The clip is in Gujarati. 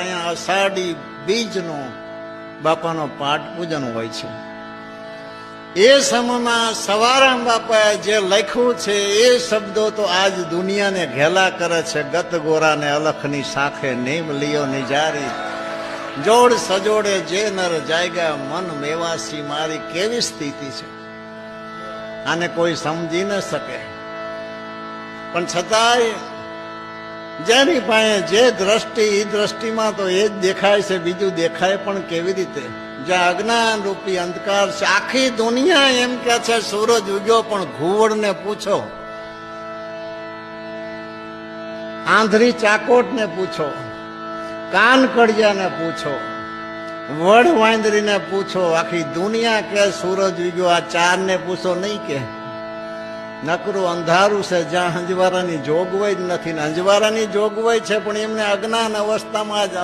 અહીંયા અષાઢી બીજનો બાપાનો પાઠ પૂજન હોય છે. એ સમયમાં સવારામ બાપાએ જે લખ્યું છે એ શબ્દો તો આજ દુનિયાને ઘેલા કરે છે. ગત ગોરાને અલખની સાખે નેમ લિયો નિજારી, જોડ સજોડે જે નર જાયગા મન મેવાસી. મારી કેવી સ્થિતિ છે, આને કોઈ સમજી ન શકે. પણ છતાંય જેની પાસે જે દ્રષ્ટિ, એ દ્રષ્ટિમાં તો એ જ દેખાય છે, બીજું દેખાય પણ કેવી રીતે? જ્યાં અજ્ઞાન રૂપી અંધકાર છે. આખી દુનિયા એમ કે છે સૂરજ ઉગ્યો, પણ ઘુવડને પૂછો, આંધળી ચાકોટને પૂછો, કાન કડિયાને પૂછો, વડ વાંદરીને પૂછો, આખી દુનિયા કે સૂરજ ઉગ્યો. આ ચારને પૂછો નહીં કે નકરું અંધારું છે, જ્યાં અંજવારાની જોગવાઈ જ નથી. ને અંજવારાની જોગવાઈ છે પણ એમને અજ્ઞાન અવસ્થામાં જ